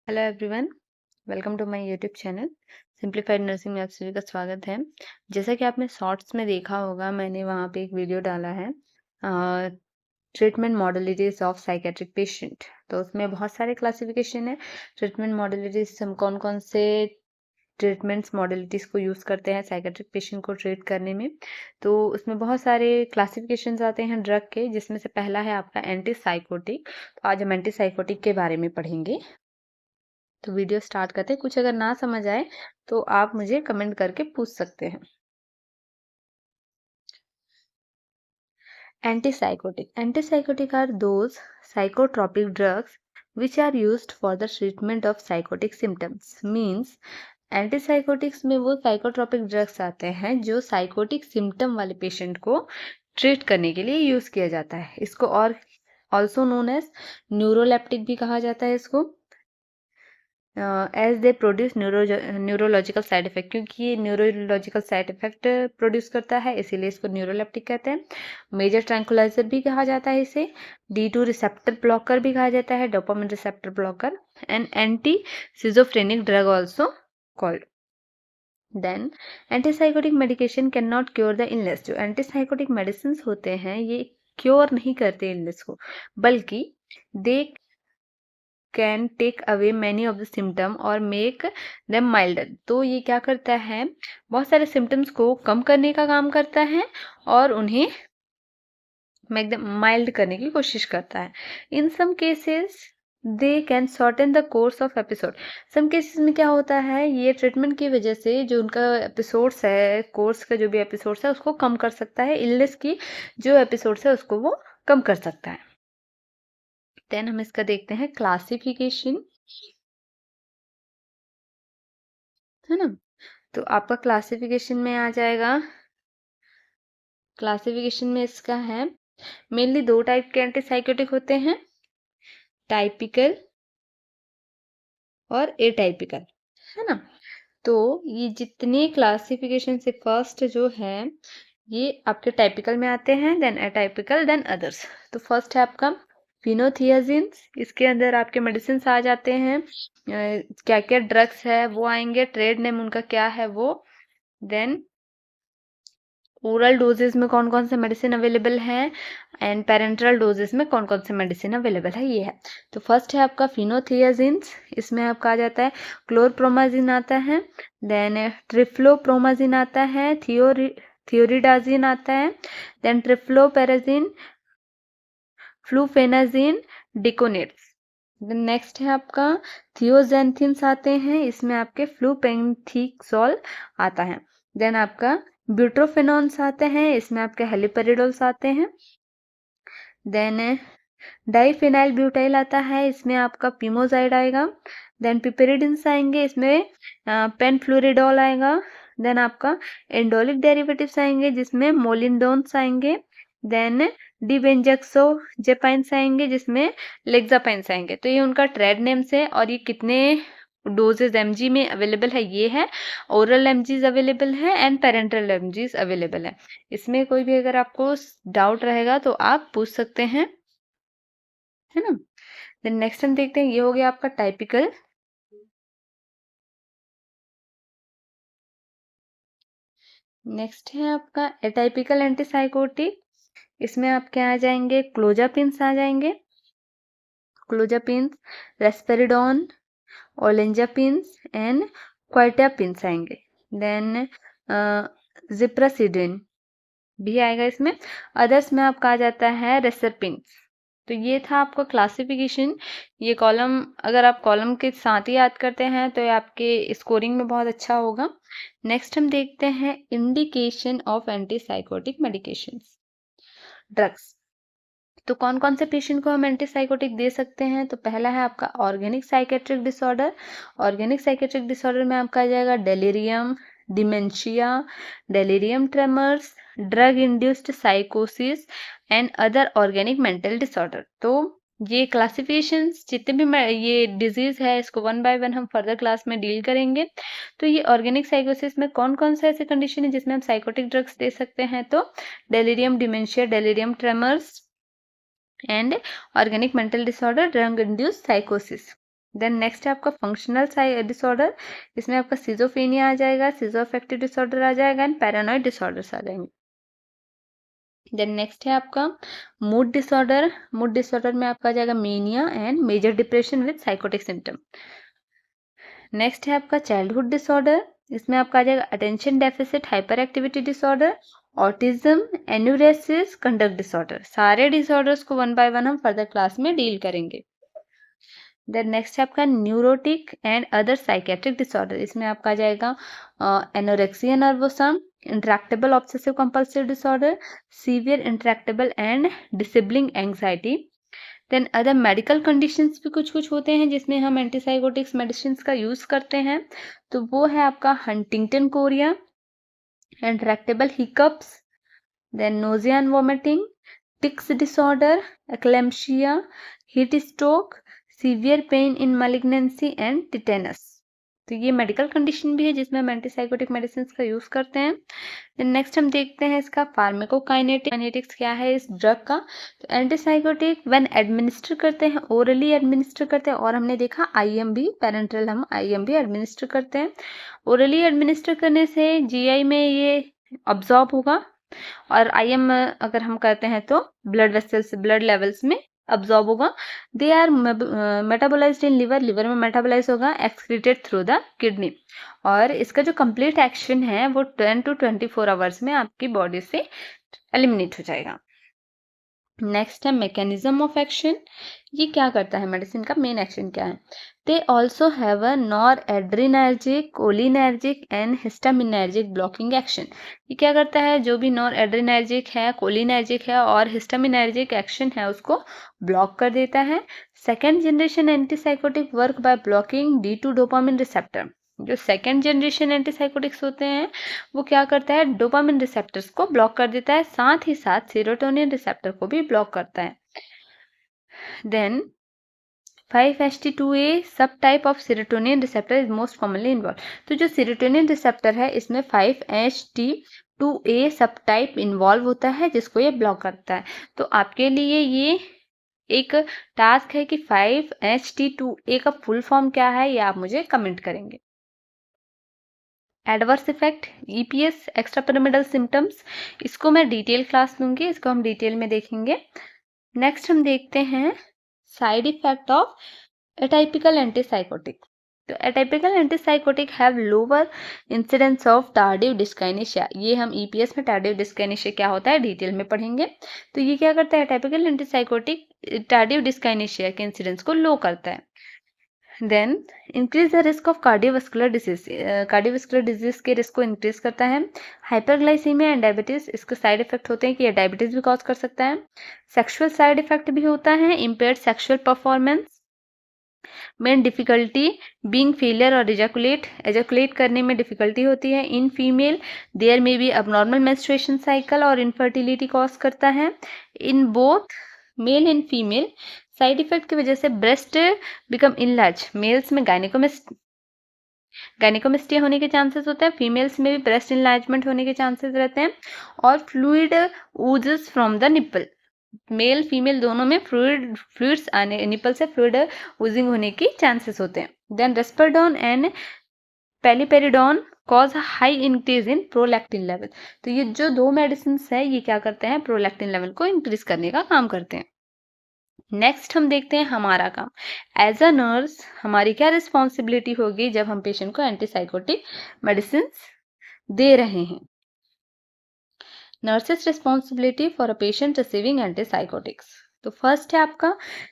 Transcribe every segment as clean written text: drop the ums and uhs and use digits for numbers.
Hello everyone, welcome to my YouTube channel simplified nursing में आप सभी का स्वागत है। जैसा कि आपने शॉर्ट्स में देखा होगा, मैंने वहाँ पे एक वीडियो डाला है treatment modalities of psychiatric patient. तो उसमें बहुत सारे क्लासिफिकेशन है। ट्रीटमेंट मॉडलिटीज हम कौन कौन से ट्रीटमेंट्स मॉडलिटीज को यूज़ करते हैं साइकेट्रिक पेशेंट को ट्रीट करने में। तो उसमें बहुत सारे क्लासिफिकेशंस आते हैं ड्रग के, जिसमें से पहला है आपका एंटी साइकोटिक। तो आज हम एंटी साइकोटिक के बारे में पढ़ेंगे। तो वीडियो स्टार्ट करते हैं। कुछ अगर ना समझ आए तो आप मुझे कमेंट करके पूछ सकते हैं। Antipsychotic are those psychotropic drugs which are used for the treatment of psychotic symptoms. Means antipsychotics में वो साइकोट्रोपिक ड्रग्स आते हैं जो साइकोटिक सिम्टम वाले पेशेंट को ट्रीट करने के लिए यूज किया जाता है। इसको और ऑल्सो नोन एज न्यूरोलेप्टिक भी कहा जाता है इसको। As they produce neurological side effect, क्योंकि ये न्यूरोलॉजिकल साइड इफेक्ट प्रोड्यूस करता है, इसीलिए इसको न्यूरोलेप्टिक कहते हैं। मेजर ट्रैंकुलाइजर भी कहा जाता है इसे। D2 रिसेप्टर ब्लॉकर भी कहा जाता है, dopamine receptor blocker. And anti schizophrenic drug also called. Then antipsychotic medication can not cure the illness. जो एंटीसाइकोटिक मेडिसिन होते हैं ये क्योर नहीं करते इलनेस को, बल्कि they can take away many of the symptom और मेक देम माइल्डर। तो ये क्या करता है, बहुत सारे सिम्टम्स को कम करने का काम करता है और उन्हें मेक देम माइल्ड करने की कोशिश करता है। In some cases they can shorten the course of episode. Some cases में क्या होता है, ये ट्रीटमेंट की वजह से जो उनका एपिसोड्स है, कोर्स का जो भी एपिसोड्स है उसको कम कर सकता है। इलनेस की जो एपिसोड्स है उसको वो कम कर सकता है। देन हम इसका देखते हैं क्लासिफिकेशन, है ना। तो आपका क्लासिफिकेशन में आ जाएगा, क्लासिफिकेशन में इसका है मेनली दो टाइप के एंटीसाइकोटिक होते हैं, टाइपिकल और एटाइपिकल, है ना। तो ये जितने क्लासिफिकेशन से फर्स्ट जो है ये आपके टाइपिकल में आते हैं, देन एटाइपिकल, देन अदर्स। तो फर्स्ट है आपका फिनोथियाजिन्स। इसके अंदर आपके मेडिसिन आ जाते हैं, क्या क्या ड्रग्स है वो आएंगे, ट्रेड नेम उनका क्या है वो। देन ओरल डोजेस में कौन कौन से मेडिसिन अवेलेबल है एंड पेरेंटल डोजेस में कौन कौन से मेडिसिन अवेलेबल है, ये है। तो फर्स्ट है आपका फिनोथियाजिन्स। इसमें आपका आ जाता है क्लोरप्रोमाजिन आता है, देन ट्रिफ्लोप्रोमाजिन आता है, थियोरिडाजिन आता है, देन ट्रिफ्लोपेराजिन, फ्लूफेनाजिन, डिकोनेट्स। नेक्स्ट है आपका थियोजेंथिन्स आते हैं, इसमें आपके फ्लूपेंथिक्सोल आता है। देन आपका ब्यूट्रोफेनॉन्स आते हैं, इसमें आपके हेलिपेरिडोल्स आते हैं। देन डाइफिनाइल ब्यूटाइल आता है, इसमें आपका पिमोजाइड आएगा। देन पिपेरिडिन्स आएंगे, इसमें पेनफ्लूरिडोल आएगा। देन आपका एंडोलिक डेरिवेटिव्स आएंगे जिसमें मोलिंडोन्स आएंगे। देन डिबेंजक्सोजेपाइन्स आएंगे जिसमें लेक्सापाइन्स आएंगे। तो ये उनका ट्रेड नेम्स है और ये कितने डोजेज एमजी में अवेलेबल है ये है। ओरल एमजीज अवेलेबल है एंड पेरेंटल एमजीज अवेलेबल है। इसमें कोई भी अगर आपको डाउट रहेगा तो आप पूछ सकते हैं, है ना। देन नेक्स्ट हम देखते हैं, ये हो गया आपका टाइपिकल। नेक्स्ट है आपका एटाइपिकल एंटीसाइकोटिक। इसमें आपके आ जाएंगे क्लोजापिन्स आ जाएंगे, क्लोजापिन्स, रेस्पेरिडोन, ओलेंजापिन्स एंड क्वाइटापिन्स आएंगे। देन जिप्रासिडिन भी आएगा इसमें। अदर्स में आपका आ जाता है रेसरपिन्स। तो ये था आपका क्लासिफिकेशन। ये कॉलम अगर आप कॉलम के साथ ही याद करते हैं तो ये आपके स्कोरिंग में बहुत अच्छा होगा। नेक्स्ट हम देखते हैं indication of antipsychotic medications, drugs. तो कौन कौन से पेशेंट को हम एंटीसाइकोटिक दे सकते हैं, तो पहला है आपका organic psychiatric disorder. Organic psychiatric disorder में आपका आ जाएगा delirium, dementia, delirium tremens, drug induced साइकोसिस and other organic mental disorder. तो ये क्लासिफिकेशंस जितने भी ये डिजीज है इसको वन बाय वन हम फर्दर क्लास में डील करेंगे। तो ये ऑर्गेनिक साइकोसिस में कौन कौन से ऐसे कंडीशन है जिसमें हम साइकोटिक ड्रग्स दे सकते हैं, तो delirium, dementia, delirium tremens and organic mental disorder, drug induced साइकोसिस। देन नेक्स्ट है आपका फंक्शनल डिसऑर्डर, इसमें आपका सिजोफ्रेनिया आ जाएगा, सिजोअफेक्टिव डिसऑर्डर आ जाएगा एंड पैरानॉइड डिसऑर्डर्स आ जाएंगे। देन नेक्स्ट है आपका मूड डिसऑर्डर, मूड डिसऑर्डर में आपका आ जाएगा mania and major depression with psychotic symptom. Next है आपका चाइल्डहुड डिसऑर्डर, इसमें आपका आ जाएगा attention deficit hyperactivity disorder, autism, enuresis, conduct disorder. सारे डिसऑर्डर्स को वन बाय वन हम फर्दर क्लास में डील करेंगे। देन नेक्स्ट है आपका neurotic and other psychiatric disorder, इसमें आपका आ जाएगा anorexia nervosa, intractable obsessive compulsive disorder, severe intractable and disabling anxiety. Then other medical conditions भी कुछ कुछ होते हैं जिसमें हम एंटीसाइकोटिक्स मेडिसिन का यूज करते हैं, तो वो है आपका Huntington chorea, intractable hiccups, then nausea and vomiting, tics disorder, eclampsia, heat stroke, severe pain in malignancy and tetanus. तो ये मेडिकल कंडीशन भी है जिसमें हम एंटीसाइकोटिक मेडिसिन का यूज करते हैं। देन नेक्स्ट हम देखते हैं इसका फार्माकोकाइनेटिक्स क्या है इस ड्रग का। तो एंटीसाइकोटिक व्हेन एडमिनिस्टर करते हैं, ओरली एडमिनिस्टर करते हैं, और हमने देखा आईएमबी पैरेंटरल हम आईएमबी एडमिनिस्टर करते हैं। ओरली एडमिनिस्टर करने से जीआई में ये अब्जॉर्ब होगा, और आईएम अगर हम करते हैं तो ब्लड वेसल्स ब्लड लेवल्स में अब्जॉर्ब होगा। They are metabolized in liver, liver में मेटाबोलाइज होगा, एक्सक्रीटेड थ्रू द किडनी, और इसका जो कंप्लीट एक्शन है वो 10 to 24 आवर्स में आपकी बॉडी से एलिमिनेट हो जाएगा। नेक्स्ट है मैकेनिज्म ऑफ एक्शन, ये क्या करता है, मेडिसिन का मेन एक्शन क्या है। They also have a noradrenergic, cholinergic and histaminergic blocking action. ये क्या करता है, जो भी नॉर एड्रीनर्जिक है, कोलिनर्जिक है और हिस्टामिनर्जिक एक्शन है उसको ब्लॉक कर देता है। Second generation antipsychotic work by blocking D2 dopamine receptor. जो सेकेंड जनरेशन एंटीसाइकोटिक्स होते हैं वो क्या करता है, डोपामिन रिसेप्टर्स को ब्लॉक कर देता है, साथ ही साथ सेरोटोनिन रिसेप्टर को भी ब्लॉक करता है। देन 5-HT2A सब type of serotonin receptor is most commonly involve. तो जो सेरोटोनिन रिसेप्टर है इसमें 5-HT2A सब टाइप इन्वॉल्व होता है जिसको ये ब्लॉक करता है। तो आपके लिए ये एक टास्क है कि 5-HT2A का फुल फॉर्म क्या है, ये आप मुझे कमेंट करेंगे। Adverse effect, EPS, extra pyramidal symptoms, इसको मैं डिटेल क्लास दूंगी, इसको हम डिटेल में देखेंगे। नेक्स्ट हम देखते हैं side effect of atypical antipsychotic. तो atypical antipsychotic have lower incidence of tardive dyskinesia. ये हम ईपीएस में टार्डिव डिस्काइनेशिया क्या होता है डिटेल में पढ़ेंगे। तो ये क्या करता है, एटाइपिकल एंटीसाइकोटिक टार्डिव डिस्काइनेशिया के इंसिडेंस को लो करता है। Then increase the risk of cardiovascular disease, cardiovascular disease के रिस्क को इंक्रीज करता है। हाइपरग्लाइसीमिया एंड डायबिटीज, इसके साइड इफेक्ट होते हैं कि ये डायबिटीज भी कॉज कर सकता है। सेक्सुअल साइड इफेक्ट भी होता है, impaired sexual performance, main difficulty being failure और एजैकुलेट करने में डिफिकल्टी होती है। इन फीमेल देयर में बी अबनॉर्मल मेंस्ट्रुएशन साइकिल और इनफर्टिलिटी कॉज करता है। In both male and female side effect की वजह से ब्रेस्ट बिकम इनलार्ज, मेल्स में गायनेकोमेस्टिया होने के चांसेस होते हैं, फीमेल्स में भी ब्रेस्ट इनलार्जमेंट होने के चांसेस रहते हैं, और fluid oozes from the nipple, male female दोनों में फ्लूइड्स आने, निपल से फ्लूइड ओजिंग होने की चांसेस होते हैं। Then risperidone and paliperidone cause high increase in prolactin level. तो ये जो दो मेडिसिन है ये क्या करते हैं, प्रोलैक्टिन लेवल को इंक्रीज करने का काम करते हैं। नेक्स्ट हम देखते हैं हमारा काम। एज अ नर्स हमारी क्या रिस्पॉन्सिबिलिटी होगी जब हम पेशेंट को एंटीसाइकोटिक मेडिसिन दे रहे हैं। Nurses responsibility for a patient receiving antipsychotics. तो फर्स्ट है आपका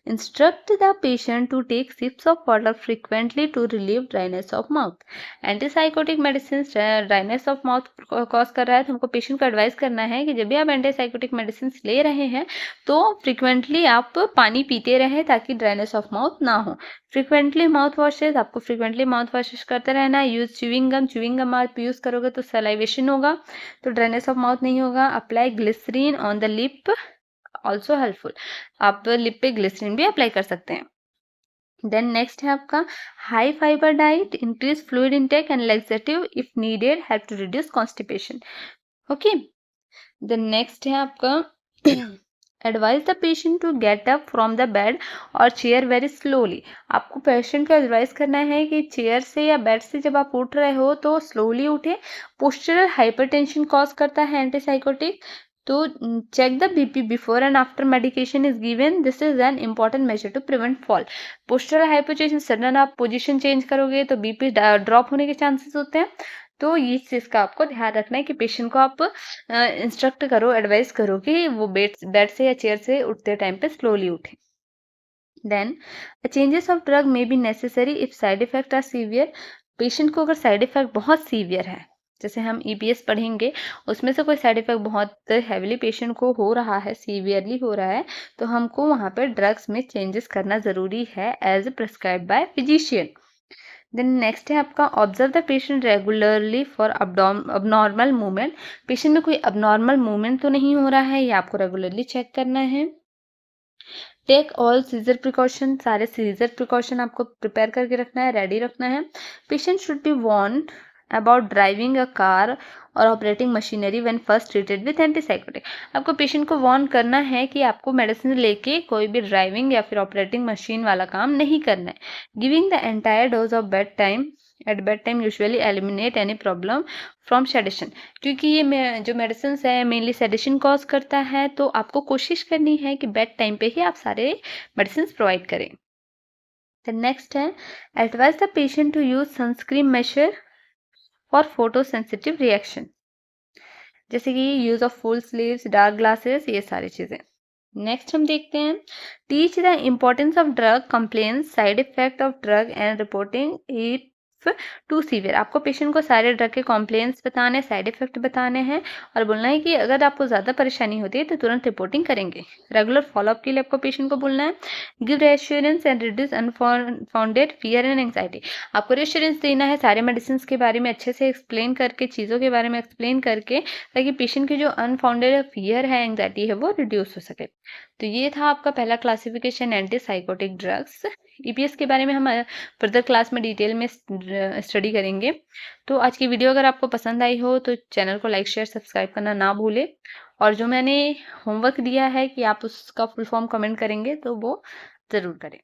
instruct the patient to take sips of water frequently to relieve dryness of mouth. Antipsychotic medicine dryness of mouth cause कर रहा है, तो हमको पेशेंट को एडवाइस करना है कि जब भी आप एंटीसाइकोटिक मेडिसिन ले रहे हैं तो फ्रिक्वेंटली आप पानी पीते रहें ताकि ड्राइनेस ऑफ माउथ ना हो। फ्रिक्वेंटली माउथ वॉशेज, आपको फ्रिक्वेंटली माउथ वॉशेज करते रहना है। यूज च्यूइंग गम आप यूज करोगे तो सलाइवेशन होगा, तो ड्राइनेस ऑफ माउथ नहीं होगा। Apply glycerine on the lip, also helpful, आप लिप पे ग्लिसरीन भी अप्लाई कर सकते हैं। देन नेक्स्ट है आपका high fibre diet, increase fluid intake and laxative if needed, help to reduce constipation. Okay, then next है आपका advise the patient to get up from the bed और चेयर वेरी स्लोली। आपको patient को advice करना है कि chair से या बेड से जब आप उठ रहे हो तो स्लोली उठे। पोस्चरल हाइपरटेंशन कॉज करता है एंटीसाइकोटिक। तो check the BP before and after medication is given. This is an important measure to prevent fall. Postural hypertension, sudden आप पोजीशन चेंज करोगे तो बीपी ड्रॉप होने के चांसेस होते हैं। तो ये चीज़ का आपको ध्यान रखना है कि पेशेंट को आप इंस्ट्रक्ट करो, एडवाइस करो कि वो बेड से या चेयर से उठते टाइम पे स्लोली उठे। Then changes of drug may be necessary if side effect are severe. Patient को अगर साइड इफेक्ट बहुत सीवियर है, जैसे हम ईपीएस पढ़ेंगे, उसमें से कोई साइड इफेक्ट बहुत हैवीली पेशेंट को हो रहा है, सीवियरली हो रहा है, तो हमको वहाँ पे ड्रग्स में चेंजेस करना ज़रूरी है as prescribe by physician. Then next है आपका observe the patient regularly for abnormal movement. Patient में कोई अबनॉर्मल मूवमेंट तो नहीं हो रहा है, ये आपको रेगुलरली चेक करना है। टेक ऑल सीजर प्रिकॉशन, सारे सीजर प्रिकॉशन आपको प्रिपेयर करके रखना है, रेडी रखना है। Patient should be warn about driving a car और operating machinery when first treated with antipsychotic. आपको पेशेंट को वार्न करना है कि आपको मेडिसिन लेके कोई भी ड्राइविंग या फिर ऑपरेटिंग मशीन वाला काम नहीं करना है। Giving the entire dose of bed time at bed time usually eliminate any problem from sedation. क्योंकि ये जो मेडिसिन है मेनली सेडेशन कॉज करता है, तो आपको कोशिश करनी है कि बेड टाइम पे ही आप सारे मेडिसिन प्रोवाइड करें। द नेक्स्ट है advise the patient to use sunscreen measure for photo sensitive reaction, जैसे कि use of full sleeves, dark glasses, ये सारी चीज़ें। नेक्स्ट हम देखते हैं teach the importance of drug complaints, side effect of drug and reporting it to severe. आपको पेशेंट को सारे ड्रग के कॉम्प्लेंट्स बताने, साइड इफेक्ट बताने हैं और बोलना है कि अगर आपको ज़्यादा परेशानी होती है तो तुरंत रिपोर्टिंग करेंगे। रेगुलर फॉलोअप के लिए आपको पेशेंट को बोलना है give reassurance and reduce unfounded fear and anxiety. आपको रेश्योरेंस देना है सारे मेडिसिन के बारे में अच्छे से एक्सप्लेन करके, चीज़ों के बारे में एक्सप्लेन करके, ताकि पेशेंट की जो अनफाउंडेड फियर है, एंग्जाइटी है, वो रिड्यूस हो सके। तो ये था आपका पहला क्लासिफिकेशन एंटीसाइकोटिक ड्रग्स। ईपीएस के बारे में हम फर्दर क्लास में डिटेल में स्टडी करेंगे। तो आज की वीडियो अगर आपको पसंद आई हो तो चैनल को लाइक शेयर सब्सक्राइब करना ना भूलें, और जो मैंने होमवर्क दिया है कि आप उसका फुल फॉर्म कमेंट करेंगे तो वो ज़रूर करें।